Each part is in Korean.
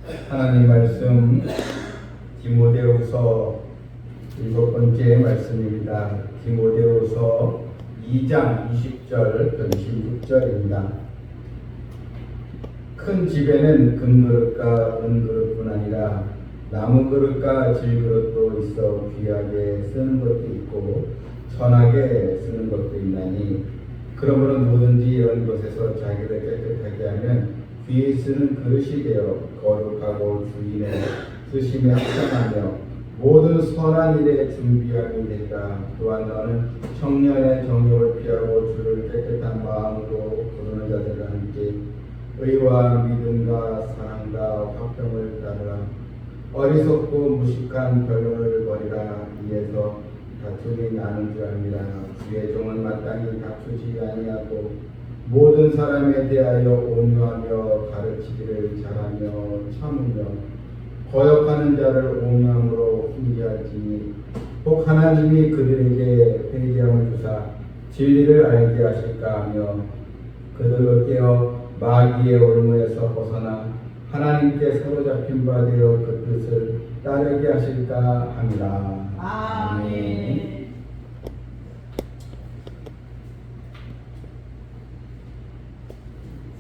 하나님 말씀 디모데후서 7번째 말씀입니다. 디모데후서 2장 20절 26절입니다. 큰 집에는 금그릇과 은그릇뿐 아니라 나무 그릇과 질그릇도 있어 귀하게 쓰는 것도 있고 천하게 쓰는 것도 있나니 그러므로 누구든지 이런 것에서 자기를 깨끗하게 하면 귀에 쓰는 그릇이 되어 거룩하고 주인의 쓰심에 합당하며 모든 선한 일에 준비함이 되리라. 또한 너는 청년의 정욕을 피하고 주를 깨끗한 마음으로 부르는 자들과 함께 의와 믿음과 사랑과 화평을 따르라. 어리석고 무식한 변론을 버리라. 이에서 다툼이 나는 줄 아니라 주의 종은 마땅히 다투지 아니하고 모든 사람에 대하여 온유하며 가르치기를 잘하며 참으며 거역하는 자를 온유함으로 훈계할지니 혹 하나님이 그들에게 회개함을 주사 진리를 알게 하실까 하며 그들을 깨어 마귀의 올무에서 벗어나 하나님께 사로잡힌 바 되어 그 뜻을 따르게 하실까 함이라. 아멘.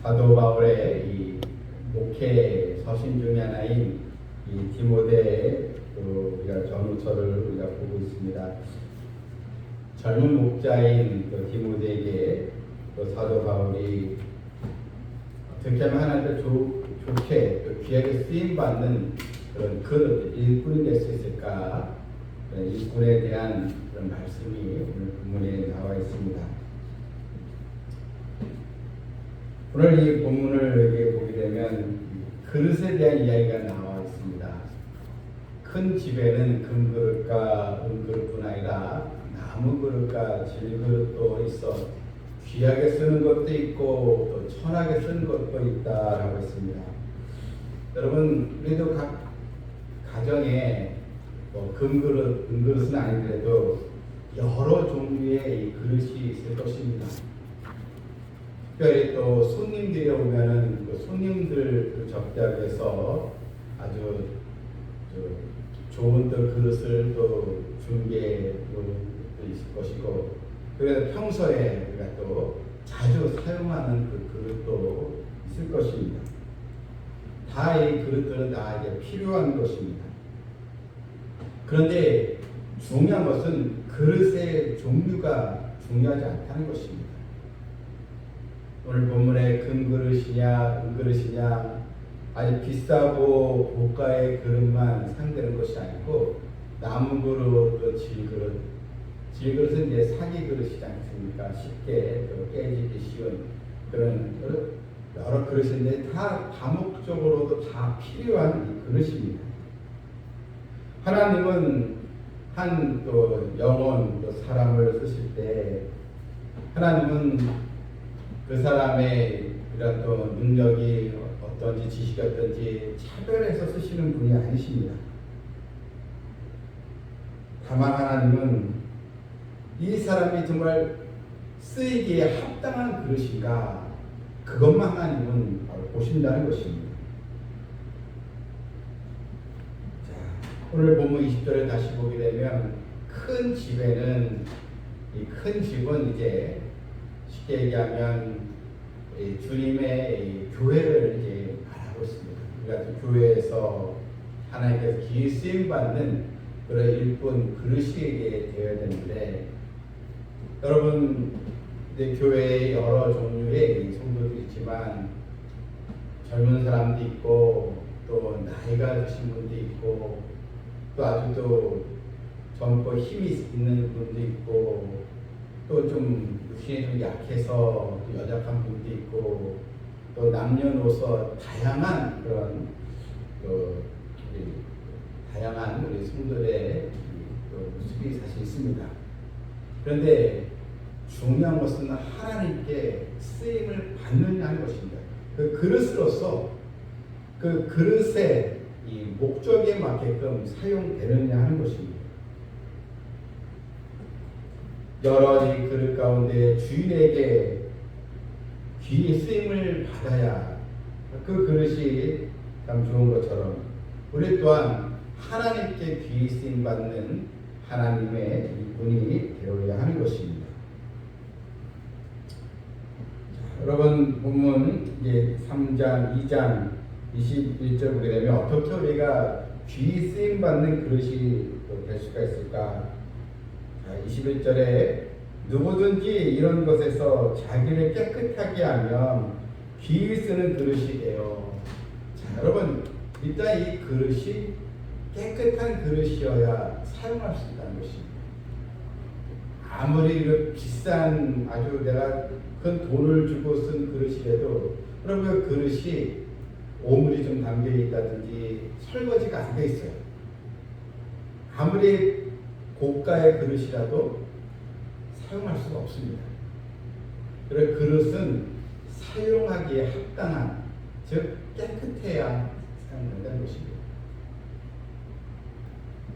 사도 바울의 이 목회 서신 중에 하나인 이 디모데 우리가 전후서를 우리가 보고 있습니다. 젊은 목자인 디모데에게 사도 바울이 어떻게 하면 하나님께 좋게 귀하게 쓰임 받는 그런 그릇 일꾼이 될 수 있을까? 일꾼에 대한 그런 말씀이 오늘 본문에 나와 있습니다. 오늘 이 본문을 보게 되면 그릇에 대한 이야기가 나와 있습니다. 큰 집에는 금그릇과 은그릇뿐 아니라 나무 그릇과 질그릇도 있어 귀하게 쓰는 것도 있고 또 천하게 쓰는 것도 있다라고 했습니다. 여러분 우리도 각 가정에 금그릇, 은그릇은 아니더라도 여러 종류의 이 그릇이 있을 것입니다. 특별히 또 손님들이 오면은 그 손님들 접대하기 아주 좋은 또 그릇을 또 준비해 있을 것이고, 그래서 평소에 우리가 또 자주 사용하는 그 그릇도 있을 것입니다. 다 이 그릇들은 다 이제 필요한 것입니다. 그런데 중요한 것은 그릇의 종류가 중요하지 않다는 것입니다. 오늘 본문에 금그릇이냐 은그릇이냐 아주 비싸고 고가의 그릇만 상대하는 것이 아니고 나무 그릇 또 질그릇은 이제 사기 그릇이지 않습니까? 쉽게 깨지기 쉬운 그런 여러 그릇인데 다 다목적으로도 다 필요한 그릇입니다. 하나님은 한 또 영혼 또 사람을 쓰실 때 하나님은 그 사람의 이런 또 능력이 어떤지 지식이 어떤지 차별해서 쓰시는 분이 아니십니다. 다만 하나님은 이 사람이 정말 쓰이기에 합당한 그릇인가 그것만 하나님은 바로 보신다는 것입니다. 자, 오늘 본문 20절을 다시 보게 되면 큰 집에는 이 큰 집은 이제 쉽게 얘기하면 주님의 교회를 이제 말하고 있습니다. 그러니까 교회에서 하나님께서 기회 쓰임 받는 그런 일꾼 그릇이 되어야 되는데, 여러분 이제 교회에 여러 종류의 성도들이 있지만 젊은 사람도 있고 또 나이가 드신 분도 있고 또 아주 또 젊고 힘이 있는 분도 있고 또 좀 육신이 좀 약해서 또 연약한 분도 있고 또 남녀노소 다양한 그런 다양한 우리 성도들의 모습이 사실 있습니다. 그런데 중요한 것은 하나님께 쓰임을 받느냐는 것입니다. 그 그릇으로서 그 그릇의 이 목적에 맞게끔 사용되느냐 하는 것입니다. 여러 이 그릇 가운데 주인에게 귀히 쓰임을 받아야 그 그릇이 참 좋은 것처럼 우리 또한 하나님께 귀히 쓰임 받는 하나님의 일꾼이 되어야 하는 것입니다. 자, 여러분 본문 이제 3장 2장 21절 보게 되면 어떻게 우리가 귀히 쓰임 받는 그릇이 될 수가 있을까? 자, 21절에 누구든지 이런 것에서 자기를 깨끗하게 하면 귀히 쓰는 그릇이 돼요. 자, 여러분 일단 이 그릇이 깨끗한 그릇이어야 사용할 수 있다는 것입니다. 아무리 그 비싼 아주 내가 큰 돈을 주고 쓴 그릇이라도 여러분 그 그릇이 오물이 좀 담겨 있다든지 설거지가 안 돼 있어요. 아무리 고가의 그릇이라도 사용할 수가 없습니다. 그래서 그릇은 사용하기에 합당한, 즉 깨끗해야 사용된다는 것입니다.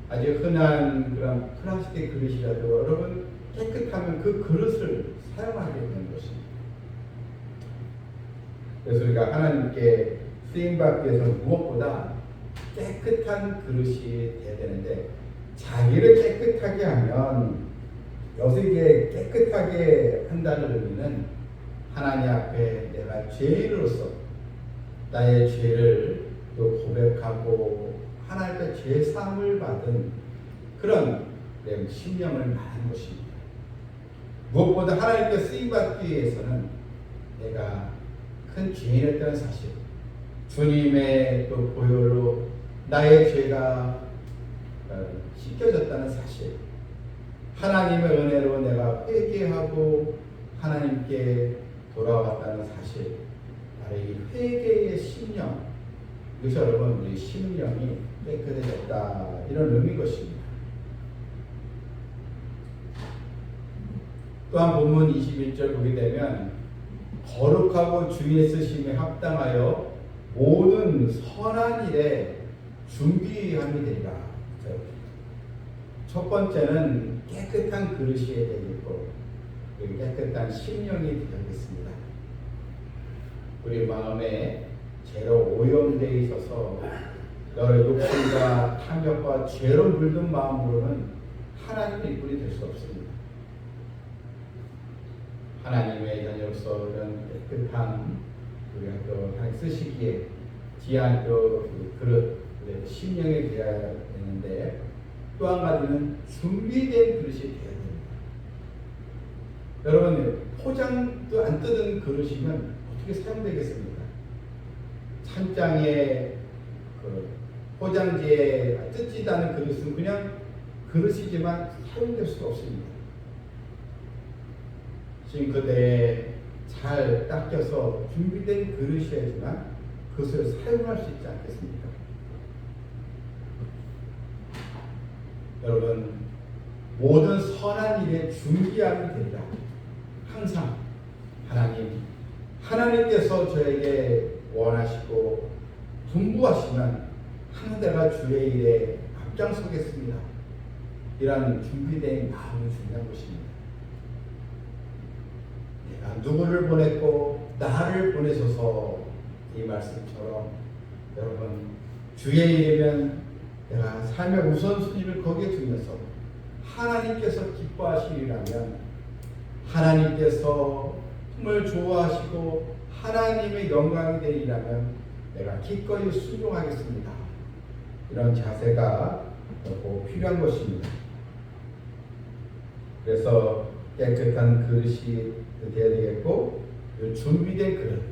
아주 흔한 그런 플라스틱 그릇이라도 여러분 깨끗하면 그 그릇을 사용하게 되는 것입니다. 그래서 우리가 하나님께 쓰임받기 위해서 무엇보다 깨끗한 그릇이 되어야 되는데, 자기를 깨끗하게 하면 여기서 이게 깨끗하게 한다는 의미는 하나님 앞에 내가 죄인으로서 나의 죄를 또 고백하고 하나님께 죄 사함을 받은 그런 내 심령을 말하는 것입니다. 무엇보다 하나님께 쓰임받기 위해서는 내가 큰 죄인이었다는 사실, 주님의 또 보혈로 나의 죄가 씻겨졌다는 사실, 하나님의 은혜로 내가 회개하고 하나님께 돌아왔다는 사실, 바로 이 회개의 심령, 이것이 여러분 우리 심령이 깨끗해졌다 이런 의미인 것입니다. 또한 본문 21절 보게 되면 거룩하고 주의 쓰심에 합당하여 모든 선한 일에 준비함이 되리라. 첫 번째는 깨끗한 그릇이 되겠고 깨끗한 심령이 되겠습니다. 우리 마음에 죄로 오염되어 있어서 여러 욕심과 탐욕과 죄로 물든 마음으로는 하나님의 일꾼이 될 수 없습니다. 하나님의 자녀로서 이런 깨끗한 우리가 또 하나님 쓰시기에 귀한 또 그릇, 심령이 되어야 되는데, 또 한 가지는 준비된 그릇이 되어야 됩니다. 여러분 포장도 안 뜯은 그릇이면 어떻게 사용되겠습니까? 찬장에 포장지에 뜯지도 않은 그릇은 그냥 그릇이지만 사용될 수가 없습니다. 싱크대에 잘 닦여서 준비된 그릇이어야지만 그것을 사용할 수 있지 않겠습니까? 여러분 모든 선한 일에 준비함이 되리라. 항상 하나님께서 저에게 원하시고 분부하시면 항상 내가 주의 일에 앞장서겠습니다. 이런 준비된 마음이 중요한 것입니다. 내가 누구를 보냈고 나를 보내소서, 이 말씀처럼 여러분 주의 일이면 내가 삶의 우선순위를 거기에 두면서 하나님께서 기뻐하시리라면, 하나님께서 정말 좋아하시고 하나님의 영광이 되리라면 내가 기꺼이 순종하겠습니다. 이런 자세가 꼭 필요한 것입니다. 그래서 깨끗한 그릇이 되어야 되겠고, 준비된 그릇,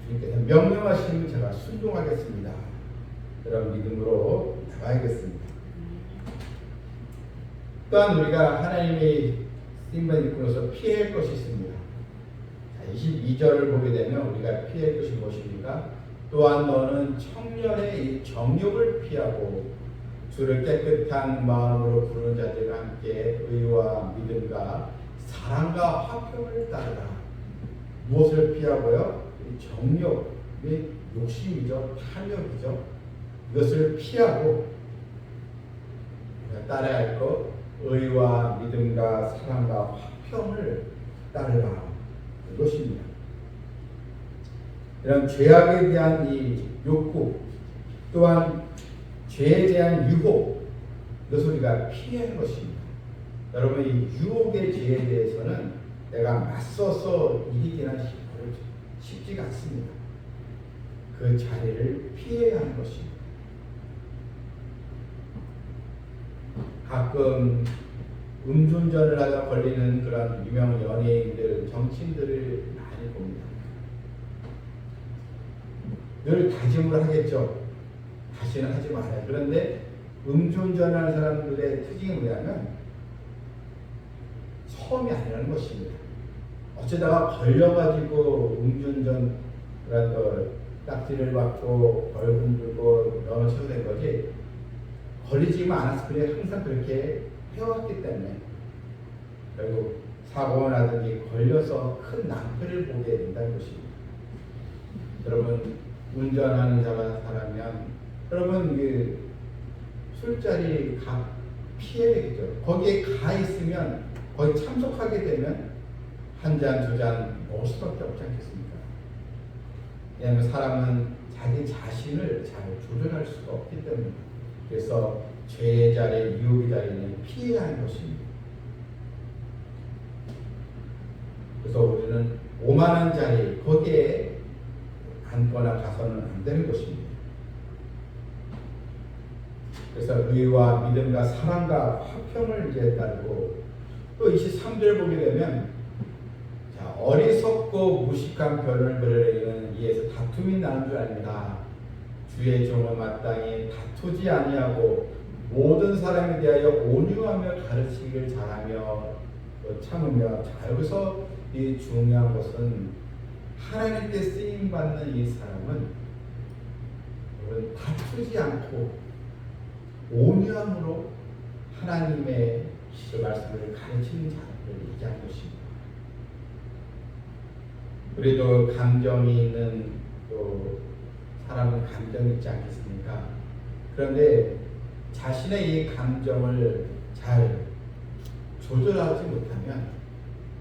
주님께서 명령하시면 제가 순종하겠습니다. 그런 믿음으로 나가야겠습니다. 또한 우리가 하나님의 쓰임받은 일꾼으로서 피해야 할 것이 있습니다. 22절을 보게 되면 우리가 피할 것이 무엇입니까? 또한 너는 청년의 이 정욕을 피하고 주를 깨끗한 마음으로 부르는 자들과 함께 의와 믿음과 사랑과 화평을 따르라. 무엇을 피하고요? 이 정욕, 욕심이죠, 탐욕이죠. 이것을 피하고 따라야 할 것, 의와 믿음과 사랑과 화평을 따르라. 이것입니다. 이런 죄악에 대한 이 욕구, 또한 죄에 대한 유혹, 이것을 우리가 피하는 것입니다. 여러분, 이 유혹의 죄에 대해서는 내가 맞서서 이기기는 쉽지가 않습니다. 그 자리를 피해야 하는 것입니다. 가끔 음주운전을 하다 걸리는 그런 유명 연예인들, 정치인들을 많이 봅니다. 늘 다짐을 하겠죠. 다시는 하지 말아요. 그런데 음주운전하는 사람들의 특징이 뭐냐면 처음이 아니라는 것입니다. 어쩌다가 걸려가지고 음주운전이라는 걸 딱지를 받고 벌금 들고 면허 취소된 거지, 걸리지만 않았을 뿐에 항상 그렇게 해왔기 때문에 결국 사고가 나든지 걸려서 큰 낭패를 보게 된다는 것입니다. 여러분, 운전하는 자가 사람이면 여러분 그 술자리 피해야 되겠죠. 거기에 가 있으면, 거기 참석하게 되면 한 잔, 두 잔 먹을 수밖에 없지 않겠습니까? 왜냐하면 사람은 자기 자신을 잘 조절할 수가 없기 때문에. 그래서 죄의 자리, 유혹의 자리는 피해야 하는 것입니다. 그래서 우리는 오만한 자리, 거기에 앉거나 가서는 안 되는 것입니다. 그래서 의와 믿음과 사랑과 화평을 이제 따르고, 또 23절 보게 되면, 자, 어리석고 무식한 변을 버리려는 이에서 다툼이 나는 줄 압니다. 주의 종을 마땅히 다투지 아니하고 모든 사람에 대하여 온유하며 가르치기를 잘하며 또 참으며. 자, 여기서 이 중요한 것은 하나님께 쓰임 받는 이 사람은 다투지 않고 온유함으로 하나님의 말씀을 가르치는 자를 얘기하는 것입니다. 우리도 감정이 있는, 또 사람은 감정이 있지 않겠습니까? 그런데 자신의 이 감정을 잘 조절하지 못하면,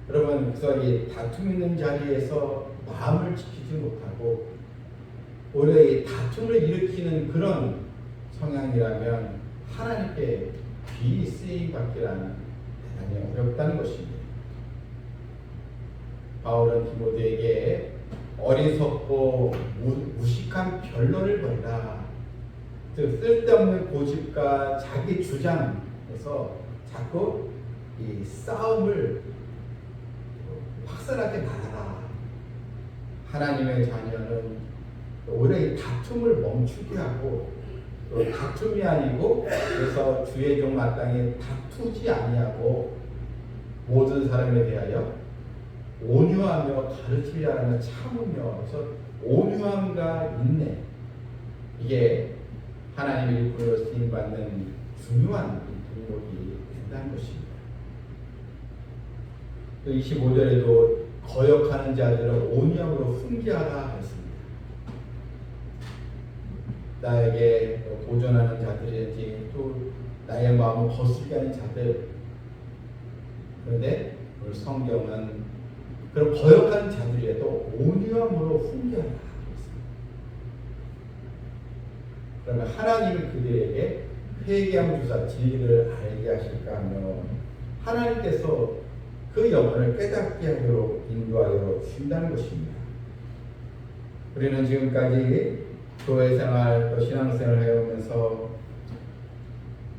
여러분, 그래서 이 다툼 있는 자리에서 마음을 지키지 못하고 오히려 이 다툼을 일으키는 그런 성향이라면 하나님께 귀히 쓰임 받기라는 대단히 어렵다는 것입니다. 바울은 디모데에게 어리석고 무식한 변론을 벌이라, 즉 쓸데없는 고집과 자기 주장에서 자꾸 이 싸움을 확산하지 말아라. 하나님의 자녀는 오히려 이 다툼을 멈추게 하고, 또 다툼이 아니고, 그래서 주의 종 마땅히 다투지 아니하고 모든 사람에 대하여 온유하며 가르치려 하며 참으며. 그래서 온유함과 인내, 이게 하나님의 일꾼으로 쓰임받는 중요한 동력이 된다는 것입니다. 또 25절에도 거역하는 자들을 온유함으로 훈계하라 했습니다. 나에게 도전하는 자들이지, 또 나의 마음을 거슬게 하는 자들. 그런데 오늘 성경은 그런 거역하는 자들이라도 온유함으로 훈계하라 했습니다. 그러면 하나님은 그들에게 회개함 주사 진리를 알게 하실까 하며 하나님께서 그 영혼을 깨닫게 하도록 인도하여 주신다는 것입니다. 우리는 지금까지 교회 생활 또 신앙생활을 해오면서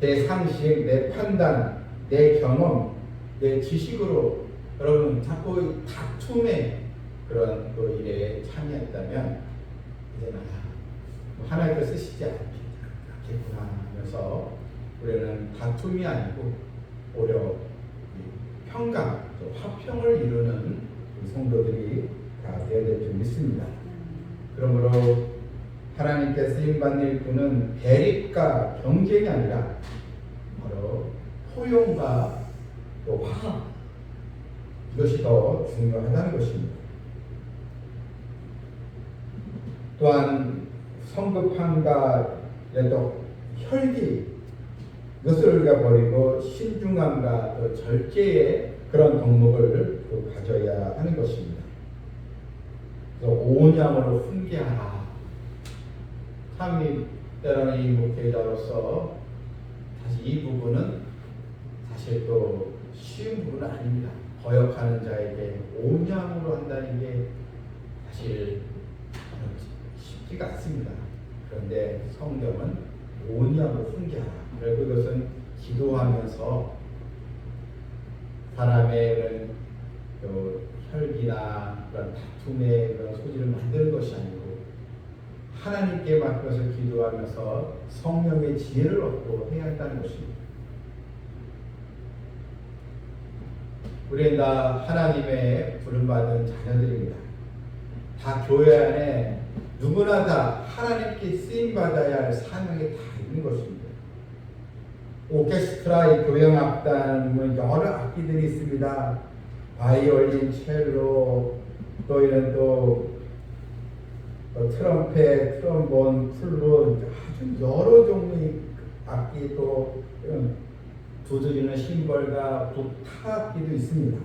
내 상식, 내 판단, 내 경험, 내 지식으로 여러분 자꾸 다툼의 그런 또 일에 참여했다면 이제는 하나님께서 쓰시지 않겠구나 하면서 우리는 다툼이 아니고 오히려 평강, 화평을 이루는 성도들이 다 되어야 될 줄 믿습니다. 그러므로 하나님께 쓰임받는 일꾼은 대립과 경쟁이 아니라 바로 포용과 또 화합, 이것이 더 중요하다는 것입니다. 또한 성급함과 또 혈기, 이것을 우리가 버리고 신중함과 또 절제의 그런 덕목을 가져야 하는 것입니다. 그래서 온유함으로 훈계하라. 참이 때로는 이 목회자로서 사실 이 부분은 사실 또 쉬운 부분은 아닙니다. 거역하는 자에게 온양으로 한다는 게 사실 쉽지가 않습니다. 그런데 성경은 온양으로 훈계하라. 그리고 그것은 기도하면서 사람의 그런 혈기나 그런 다툼의 그런 소지를 만드는 것이 아니고 하나님께 맡겨서 기도하면서 성령의 지혜를 얻고 해야 한다는 것입니다. 우리는 다 하나님의 부름받은 자녀들입니다. 다 교회 안에 누구나 다 하나님께 쓰임받아야 할 사명이 다 있는 것입니다. 오케스트라 교향악단 여러 악기들이 있습니다. 바이올린, 첼로, 또 이런 트럼펫, 트럼본, 플룻 아주 여러 종류의 악기 또 두드리는 심벌과 타악기도 있습니다.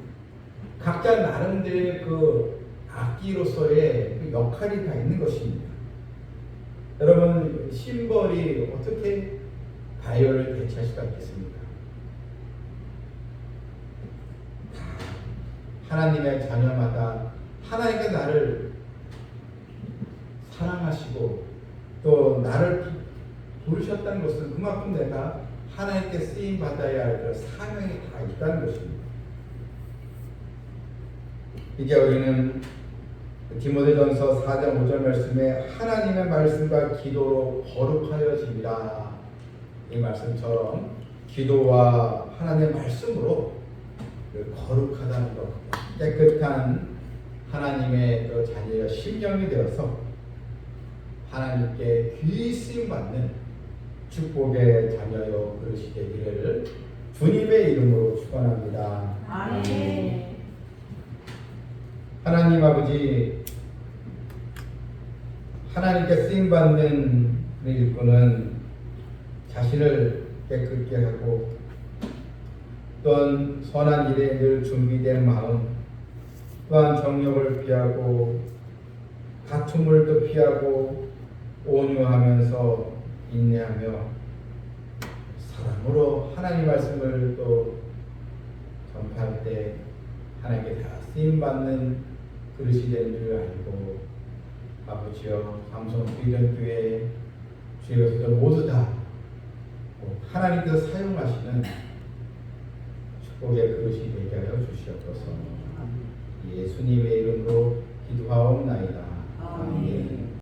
각자 나름대로의 그 악기로서의 그 역할이 다 있는 것입니다. 여러분 심벌이 어떻게 바이올을 대체할 수가 있겠습니까? 하나님의 자녀마다 하나님께 나를 사랑하시고 또 나를 부르셨다는 것은 그만큼 내가 하나님께 쓰임 받아야 할 그 사명이 다 있다는 것입니다. 이제 우리는 디모데전서 4장 5절 말씀에 하나님의 말씀과 기도로 거룩하여집니다. 이 말씀처럼 기도와 하나님의 말씀으로 거룩하다는 것, 깨끗한 하나님의 그 자녀의 심령이 되어서 하나님께 귀히 쓰임받는 축복의 자녀여 그러시게 되기를 주님의 이름으로 축원합니다. 아멘. 하나님 아버지, 하나님께 쓰임받는 일꾼은 자신을 깨끗게 하고 또한 선한 일에 늘 준비된 마음, 또한 정욕을 피하고 다툼을 또 피하고 온유하면서 인내하며 사랑으로 하나님 말씀을 또 전파할 때 하나님께 다 쓰임받는 그릇이 되는 줄 알고 아버지여 삼성 비전교회 주의 모두 다 하나님께서 사용하시는 축복의 그릇이 되게 하여 주시옵소서. 예수님의 이름으로 기도하옵나이다. 아멘.